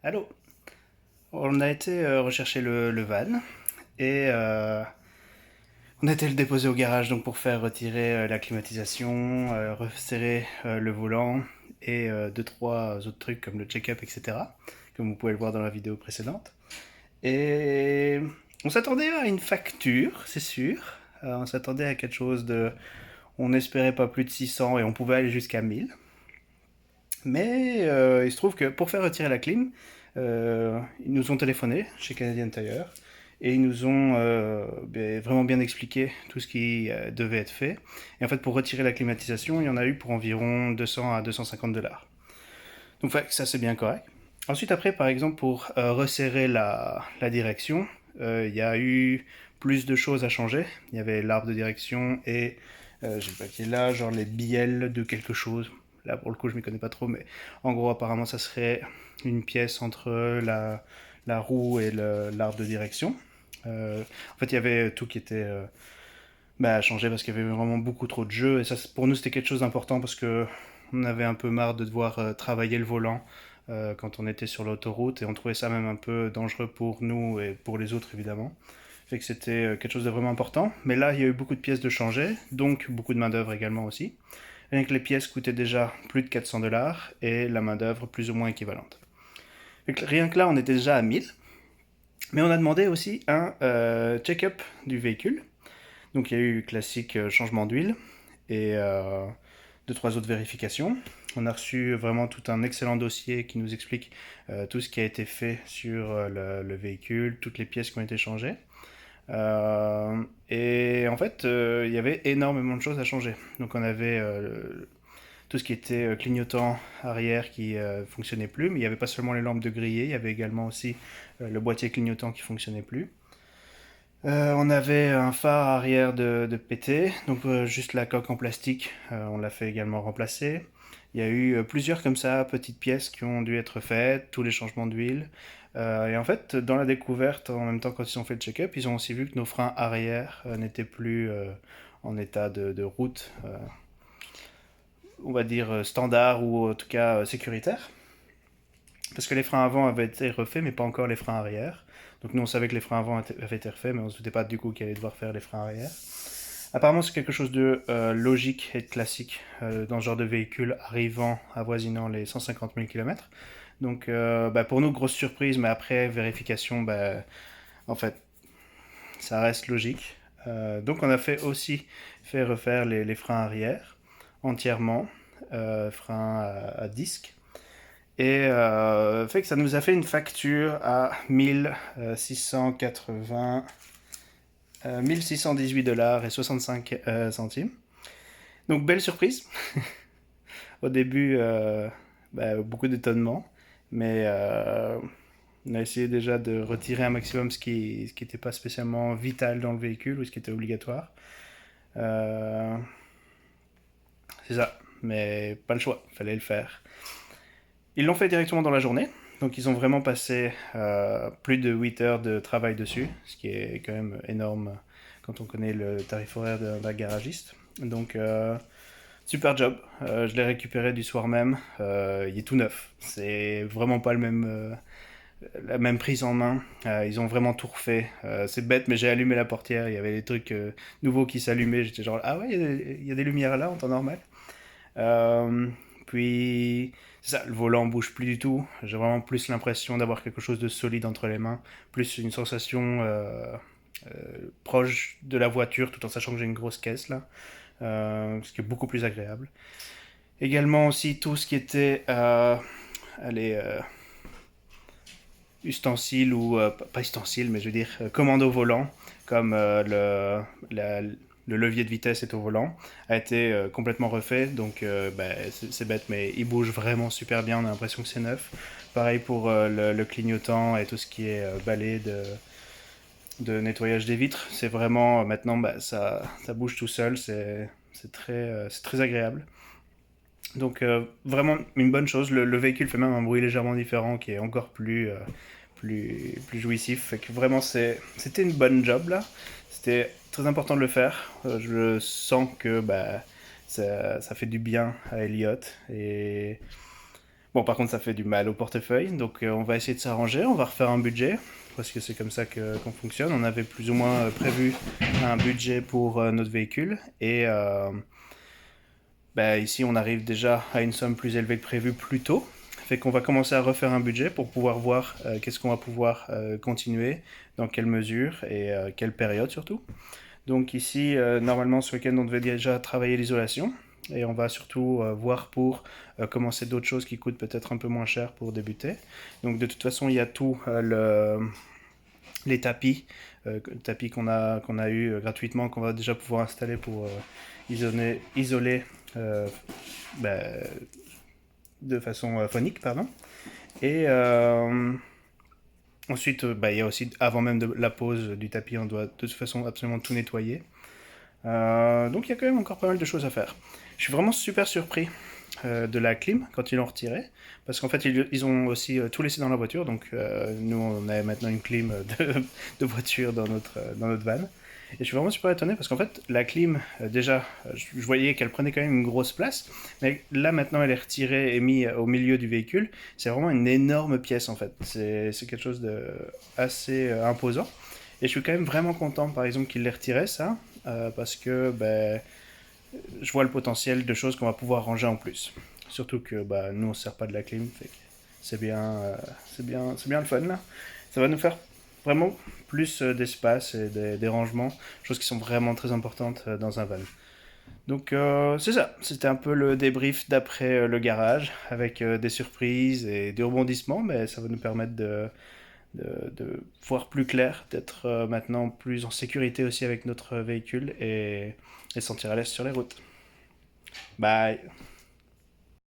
Allô? On a été rechercher le van et on a été le déposer au garage donc pour faire retirer la climatisation, resserrer le volant et deux trois autres trucs comme le check-up, etc. Comme vous pouvez le voir dans la vidéo précédente. Et on s'attendait à une facture, c'est sûr. On s'attendait à quelque chose de... On n'espérait pas plus de 600 et on pouvait aller jusqu'à 1000. Mais il se trouve que pour faire retirer la clim, ils nous ont téléphoné chez Canadian Tire et ils nous ont vraiment bien expliqué tout ce qui devait être fait. Et en fait, pour retirer la climatisation, il y en a eu pour environ 200 à 250 dollars. Donc ça c'est bien correct. Ensuite, après, par exemple, pour resserrer la direction, il y a eu plus de choses à changer. Il y avait l'arbre de direction et j'ai le papier là, genre les bielles de quelque chose. Là, pour le coup, je ne m'y connais pas trop, mais en gros, apparemment, ça serait une pièce entre la roue et l'arbre de direction. En fait, il y avait tout qui était à changer parce qu'il y avait vraiment beaucoup trop de jeux. Et ça, pour nous, c'était quelque chose d'important parce que on avait un peu marre de devoir travailler le volant quand on était sur l'autoroute et on trouvait ça même un peu dangereux pour nous et pour les autres, évidemment. Fait que c'était quelque chose de vraiment important. Mais là, il y a eu beaucoup de pièces de changer, donc beaucoup de main-d'œuvre également aussi. Rien que les pièces coûtaient déjà plus de 400 dollars et la main-d'œuvre plus ou moins équivalente. Rien que là, on était déjà à 1000. Mais on a demandé aussi un check-up du véhicule. Donc il y a eu classique changement d'huile et deux, trois autres vérifications. On a reçu vraiment tout un excellent dossier qui nous explique tout ce qui a été fait sur le véhicule, toutes les pièces qui ont été changées. Et en fait, il y avait énormément de choses à changer. Donc on avait tout ce qui était clignotant arrière qui fonctionnait plus, mais il n'y avait pas seulement les lampes de grillé, il y avait également aussi le boîtier clignotant qui fonctionnait plus. On avait un phare arrière de pété, donc juste la coque en plastique, on l'a fait également remplacer. Il y a eu plusieurs comme ça, petites pièces qui ont dû être faites, tous les changements d'huile. Et en fait, dans la découverte, en même temps quand ils ont fait le check-up, ils ont aussi vu que nos freins arrière n'étaient plus en état de route, on va dire standard ou en tout cas sécuritaire. Parce que les freins avant avaient été refaits, mais pas encore les freins arrière. Donc nous, on savait que les freins avant avaient été refaits, mais on ne se doutait pas du coup qu'il allait devoir faire les freins arrière. Apparemment, c'est quelque chose de logique et de classique dans ce genre de véhicule arrivant, avoisinant les 150 000 km. Donc pour nous, grosse surprise, mais après vérification, en fait, ça reste logique. Donc on a fait aussi fait refaire les freins arrière entièrement, freins à disque. Et fait que ça nous a fait une facture à 1680, 1618 dollars et 65 centimes. Donc belle surprise. Au début, beaucoup d'étonnement, mais on a essayé déjà de retirer un maximum ce qui n'était pas spécialement vital dans le véhicule ou ce qui était obligatoire. Euh, c'est ça, mais pas le choix, il fallait le faire. Ils l'ont fait directement dans la journée, donc ils ont vraiment passé plus de 8 heures de travail dessus, ce qui est quand même énorme quand on connaît le tarif horaire d'un garagiste. Donc super job, je l'ai récupéré du soir même, il est tout neuf, c'est vraiment pas la même prise en main, ils ont vraiment tout refait, c'est bête mais j'ai allumé la portière, il y avait des trucs nouveaux qui s'allumaient, j'étais genre ah ouais il y a des lumières là en temps normal. Euh, Puis, c'est ça, le volant bouge plus du tout. J'ai vraiment plus l'impression d'avoir quelque chose de solide entre les mains, plus une sensation proche de la voiture, tout en sachant que j'ai une grosse caisse là, ce qui est beaucoup plus agréable. Également aussi tout ce qui était, allez, ustensiles ou pas ustensiles, mais je veux dire commande au volant, comme le levier de vitesse est au volant, a été complètement refait. Donc c'est bête, mais il bouge vraiment super bien. On a l'impression que c'est neuf. Pareil pour le clignotant et tout ce qui est balai de nettoyage des vitres. C'est vraiment maintenant ça bouge tout seul. C'est très agréable. Donc vraiment une bonne chose. Le véhicule fait même un bruit légèrement différent qui est encore plus jouissif. Fait que vraiment c'était une bonne job là. C'était très important de le faire. Je sens que ça fait du bien à Elliot et Bon, par contre, ça fait du mal au portefeuille, donc on va essayer de s'arranger, on va refaire un budget, parce que c'est comme ça qu'on fonctionne. On avait plus ou moins prévu un budget pour notre véhicule, et bah, ici on arrive déjà à une somme plus élevée que prévu plus tôt. Fait qu'on va commencer à refaire un budget pour pouvoir voir qu'est-ce qu'on va pouvoir continuer, dans quelle mesure et quelle période surtout. Donc ici, normalement ce week-end on devait déjà travailler l'isolation. Et on va surtout voir pour commencer d'autres choses qui coûtent peut-être un peu moins cher pour débuter. Donc de toute façon, il y a tout les tapis qu'on a eu gratuitement, qu'on va déjà pouvoir installer pour isoler euh, bah, de façon phonique, pardon. Et ensuite, bah, il y a aussi, avant même de la pose du tapis, on doit de toute façon absolument tout nettoyer. Donc il y a quand même encore pas mal de choses à faire. Je suis vraiment super surpris de la clim quand ils l'ont retiré, parce qu'en fait ils ont aussi tout laissé dans la voiture, donc nous on a maintenant une clim de voiture dans notre van. Et je suis vraiment super étonné parce qu'en fait la clim, déjà je voyais qu'elle prenait quand même une grosse place, mais là maintenant elle est retirée et mise au milieu du véhicule. C'est vraiment une énorme pièce en fait, c'est quelque chose de assez imposant. Et je suis quand même vraiment content par exemple qu'il l'ait retiré ça, parce que ben, je vois le potentiel de choses qu'on va pouvoir ranger en plus. Surtout que bah, nous on ne sert pas de la clim, fait que c'est bien, c'est bien le fun là. Ça va nous faire vraiment plus d'espace et des rangements, choses qui sont vraiment très importantes dans un van. Donc c'est ça, c'était un peu le débrief d'après le garage, avec des surprises et des rebondissements, mais ça va nous permettre de voir plus clair, d'être maintenant plus en sécurité aussi avec notre véhicule et sentir à l'aise sur les routes. Bye.